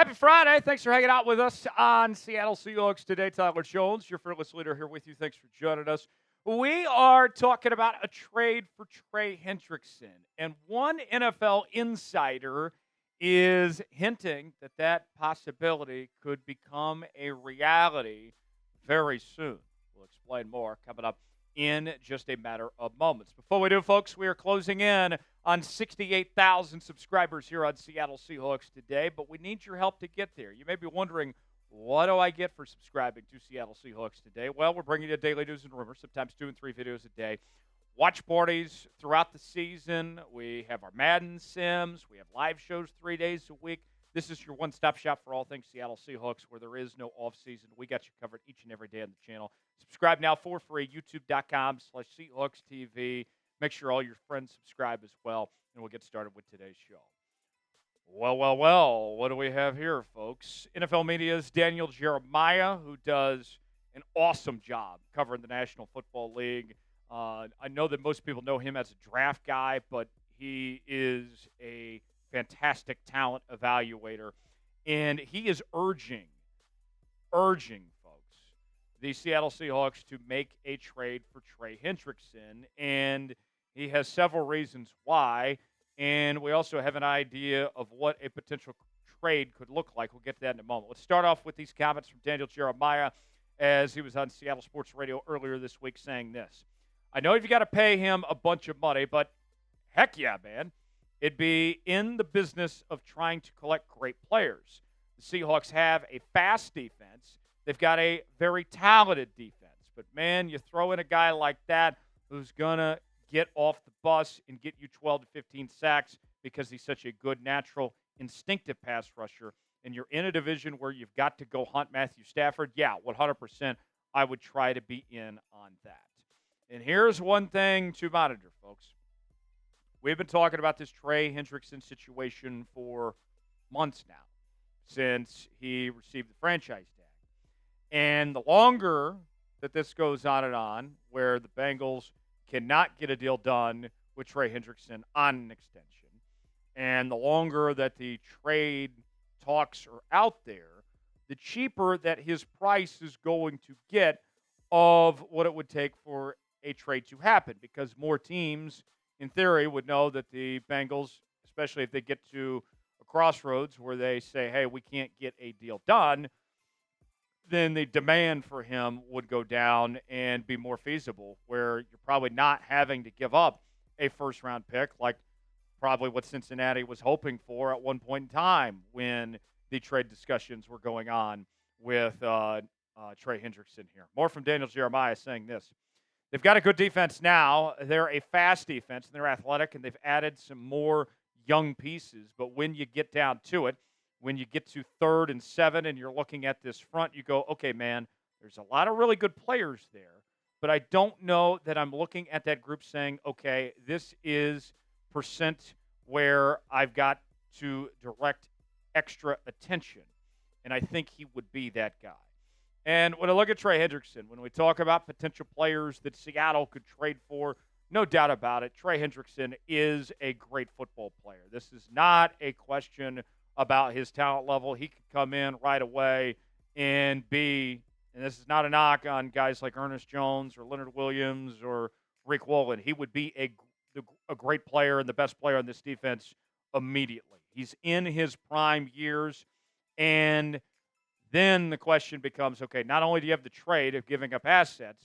Happy Friday. Thanks for hanging out with us on Seattle Seahawks today. Tyler Jones, your fearless leader, here with you. Thanks for joining us. We are talking about a trade for Trey Hendrickson. And one NFL insider is hinting that that possibility could become a reality very soon. We'll explain more coming up in just a matter of moments. Before we do, folks, we are closing in on 68,000 subscribers here on Seattle Seahawks today, but we need your help to get there. You may be wondering, what do I get for subscribing to Seattle Seahawks today? Well, we're bringing you daily news and rumors, sometimes 2 and 3 videos a day. Watch parties throughout the season. We have our Madden Sims. We have live shows 3 days a week. This is your one-stop shop for all things Seattle Seahawks, where there is no off-season. We got you covered each and every day on the channel. Subscribe now for free, youtube.com/SeahawksTV. Make sure all your friends subscribe as well, and we'll get started with today's show. Well, what do we have here, folks? NFL Media's Daniel Jeremiah, who does an awesome job covering the National Football League. I know that most people know him as a draft guy, but he is a fantastic talent evaluator, and he is urging folks, the Seattle Seahawks to make a trade for Trey Hendrickson, and he has several reasons why, and we also have an idea of what a potential trade could look like. We'll get to that in a moment. Let's start off with these comments from Daniel Jeremiah as he was on Seattle Sports Radio earlier this week saying this. I know you've got to pay him a bunch of money, but heck yeah, man. It'd be in the business of trying to collect great players. The Seahawks have a fast defense. They've got a very talented defense. But, man, you throw in a guy like that who's going to get off the bus and get you 12 to 15 sacks because he's such a good, natural, instinctive pass rusher, and you're in a division where you've got to go hunt Matthew Stafford, yeah, 100% I would try to be in on that. And here's one thing to monitor, folks. We've been talking about this Trey Hendrickson situation for months now, since he received the franchise tag. And the longer that this goes on and on, where the Bengals cannot get a deal done with Trey Hendrickson on an extension, and the longer that the trade talks are out there, the cheaper that his price is going to get of what it would take for a trade to happen, because more teams in theory, would know that the Bengals, especially if they get to a crossroads where they say, hey, we can't get a deal done, then the demand for him would go down and be more feasible, where you're probably not having to give up a first-round pick like probably what Cincinnati was hoping for at one point in time when the trade discussions were going on with Trey Hendrickson here. More from Daniel Jeremiah saying this. They've got a good defense now. They're a fast defense, and they're athletic, and they've added some more young pieces. But when you get down to it, when you get to 3rd and 7 and you're looking at this front, you go, okay, man, there's a lot of really good players there, but I don't know that I'm looking at that group saying, okay, this is percent where I've got to direct extra attention. And I think he would be that guy. And when I look at Trey Hendrickson, when we talk about potential players that Seattle could trade for, no doubt about it, Trey Hendrickson is a great football player. This is not a question about his talent level. He could come in right away and be, and this is not a knock on guys like Ernest Jones or Leonard Williams or Rick Woolen. He would be a great player and the best player on this defense immediately. He's in his prime years, and then the question becomes, okay, not only do you have the trade of giving up assets,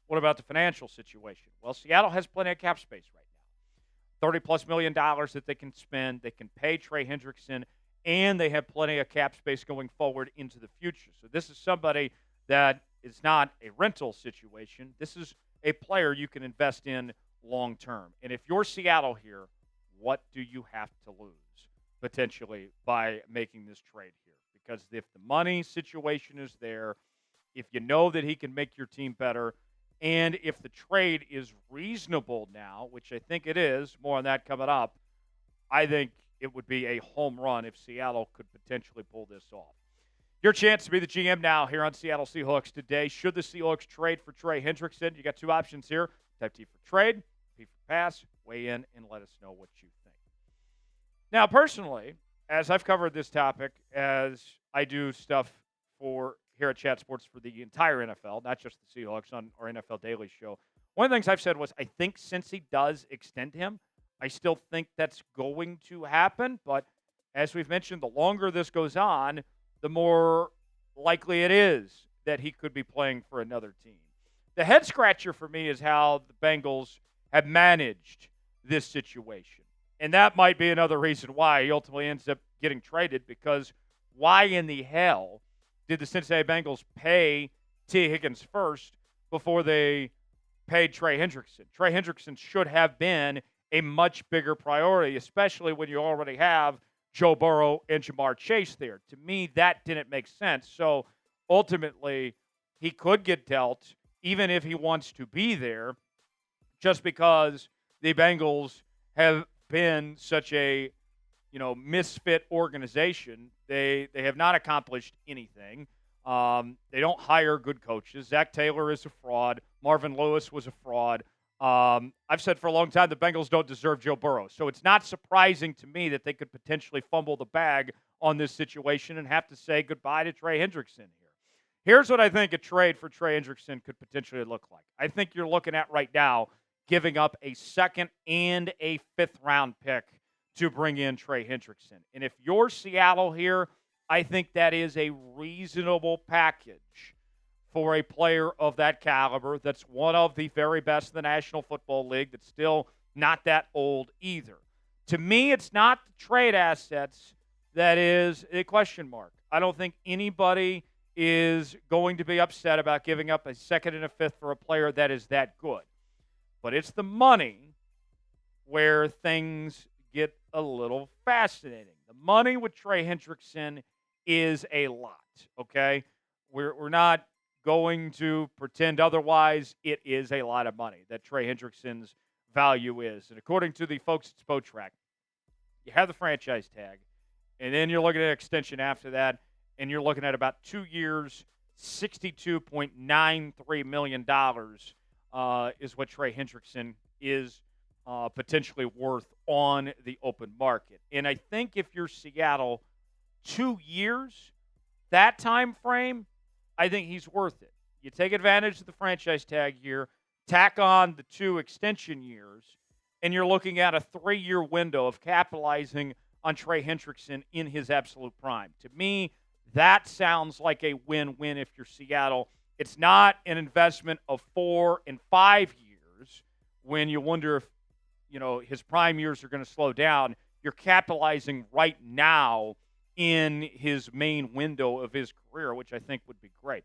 what about the financial situation? Well, Seattle has plenty of cap space right now. $30+ million that they can spend. They can pay Trey Hendrickson, and they have plenty of cap space going forward into the future. So this is somebody that is not a rental situation. This is a player you can invest in long term. And if you're Seattle here, what do you have to lose potentially by making this trade here? Because if the money situation is there, if you know that he can make your team better, and if the trade is reasonable now, which I think it is, more on that coming up, I think it would be a home run if Seattle could potentially pull this off. Your chance to be the GM now here on Seattle Seahawks today. Should the Seahawks trade for Trey Hendrickson? You got two options here. Type T for trade, P for pass. Weigh in and let us know what you think. Now, personally, as I've covered this topic, as I do stuff for here at Chat Sports for the entire NFL, not just the Seahawks on our NFL Daily Show, one of the things I've said was I think since he does extend him, I still think that's going to happen. But as we've mentioned, the longer this goes on, the more likely it is that he could be playing for another team. The head scratcher for me is how the Bengals have managed this situation. And that might be another reason why he ultimately ends up getting traded, because why in the hell did the Cincinnati Bengals pay T. Higgins first before they paid Trey Hendrickson? Trey Hendrickson should have been a much bigger priority, especially when you already have Joe Burrow and Jamar Chase there. To me, that didn't make sense. So ultimately, he could get dealt even if he wants to be there, just because the Bengals have been such a misfit organization. They have not accomplished anything. They don't hire good coaches. Zach Taylor is a fraud. Marvin Lewis was a fraud. I've said for a long time the Bengals don't deserve Joe Burrow. So it's not surprising to me that they could potentially fumble the bag on this situation and have to say goodbye to Trey Hendrickson here. Here's what I think a trade for Trey Hendrickson could potentially look like. I think you're looking at right now giving up a second and a fifth-round pick to bring in Trey Hendrickson. And if you're Seattle here, I think that is a reasonable package for a player of that caliber that's one of the very best in the National Football League, that's still not that old either. To me, it's not the trade assets that is a question mark. I don't think anybody is going to be upset about giving up a second and a fifth for a player that is that good. But it's the money where things get a little fascinating. The money with Trey Hendrickson is a lot, okay? We're not going to pretend otherwise. It is a lot of money that Trey Hendrickson's value is. And according to the folks at Spotrac, you have the franchise tag, and then you're looking at an extension after that, and you're looking at about 2 years, $62.93 million is what Trey Hendrickson is potentially worth on the open market. And I think if you're Seattle, 2 years, that time frame, I think he's worth it. You take advantage of the franchise tag year, tack on the 2 extension years, and you're looking at a 3-year window of capitalizing on Trey Hendrickson in his absolute prime. To me, that sounds like a win-win if you're Seattle. It's not an investment of 4 and 5 years when you wonder if, his prime years are going to slow down. You're capitalizing right now in his main window of his career, which I think would be great.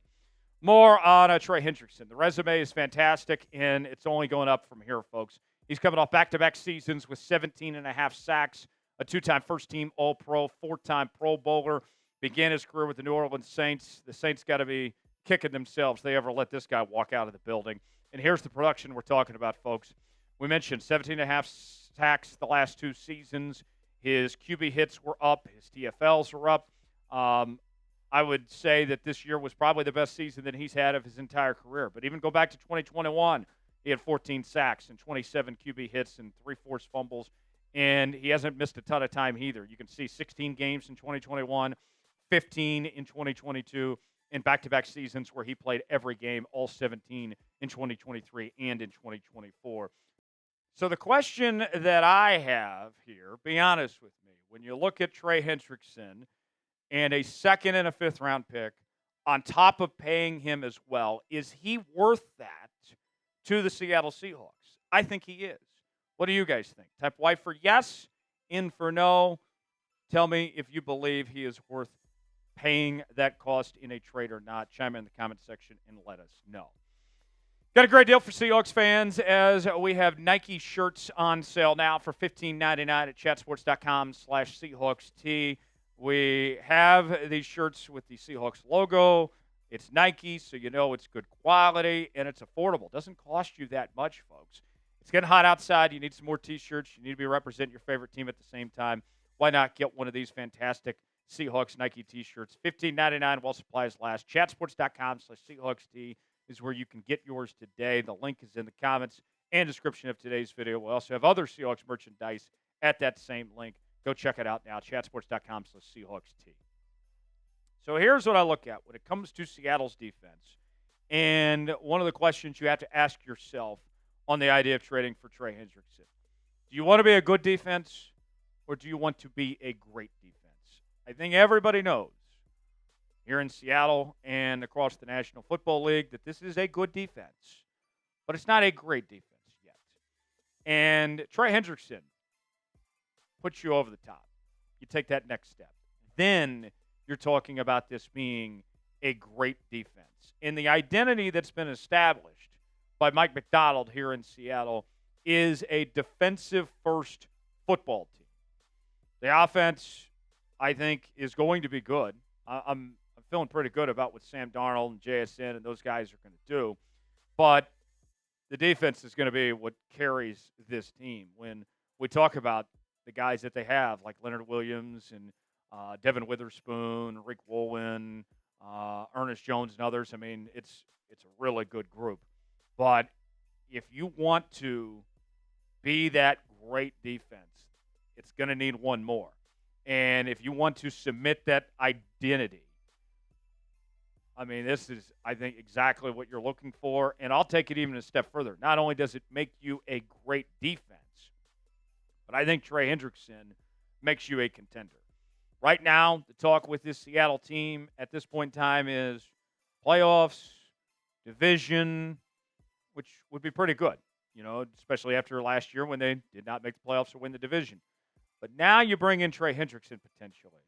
More on Trey Hendrickson. The resume is fantastic, and it's only going up from here, folks. He's coming off back-to-back seasons with 17.5 sacks, a 2-time first-team All-Pro, 4-time Pro Bowler. Began his career with the New Orleans Saints. The Saints got to be kicking themselves they ever let this guy walk out of the building. And here's the production we're talking about, folks. We mentioned 17.5 sacks the last 2 seasons. His QB hits were up. His TFLs were up. I would say that this year was probably the best season that he's had of his entire career. But even go back to 2021, he had 14 sacks and 27 QB hits and 3 forced fumbles. And he hasn't missed a ton of time either. You can see 16 games in 2021, 15 in 2022, and back-to-back seasons where he played every game, all 17 in 2023 and in 2024. So the question that I have here, be honest with me, when you look at Trey Hendrickson and a second and a fifth-round pick on top of paying him as well, is he worth that to the Seattle Seahawks? I think he is. What do you guys think? Type Y for yes, in for no. Tell me if you believe he is worth paying that cost in a trade or not. Chime in the comment section and let us know. Got a great deal for Seahawks fans as we have Nike shirts on sale now for $15.99 at chatsports.com/SeahawksT. We have these shirts with the Seahawks logo. It's Nike, so you know it's good quality, and it's affordable. It doesn't cost you that much, folks. It's getting hot outside. You need some more T-shirts. You need to be representing your favorite team at the same time. Why not get one of these fantastic Seahawks Nike T-shirts? $15.99 while supplies last. Chatsports.com/SeahawksT is where you can get yours today. The link is in the comments and description of today's video. We'll also have other Seahawks merchandise at that same link. Go check it out now, chatsports.com/SeahawksT. So here's what I look at when it comes to Seattle's defense. And one of the questions you have to ask yourself on the idea of trading for Trey Hendrickson. Do you want to be a good defense or do you want to be a great defense? I think everybody knows here in Seattle and across the National Football League that this is a good defense, but it's not a great defense yet. And Trey Hendrickson puts you over the top. You take that next step. Then you're talking about this being a great defense. And the identity that's been established by Mike Macdonald here in Seattle is a defensive-first football team. The offense, I think, is going to be good. I'm feeling pretty good about what Sam Darnold and JSN and those guys are going to do. But the defense is going to be what carries this team. When we talk about the guys that they have, like Leonard Williams and Devin Witherspoon, Rick Woolen, Ernest Jones, and others, I mean, it's a really good group. But if you want to be that great defense, it's going to need one more. And if you want to submit that identity, I mean, this is, I think, exactly what you're looking for. And I'll take it even a step further. Not only does it make you a great defense, but I think Trey Hendrickson makes you a contender. Right now, the talk with this Seattle team at this point in time is playoffs, division, which would be pretty good, especially after last year when they did not make the playoffs or win the division. But now you bring in Trey Hendrickson potentially.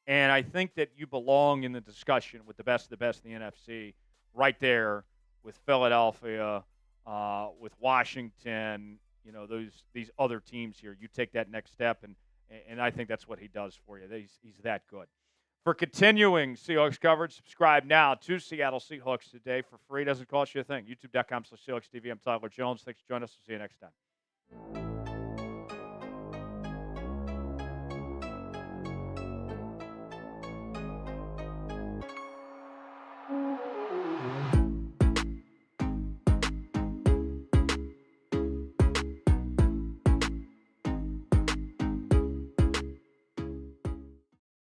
And I think that you belong in the discussion with the best of the best in the NFC right there with Philadelphia, with Washington, these other teams here. You take that next step, and I think that's what he does for you. He's that good. For continuing Seahawks coverage, subscribe now to Seattle Seahawks Today for free. Doesn't cost you a thing. YouTube.com/SeahawksTV. I'm Tyler Jones. Thanks for joining us. We'll see you next time.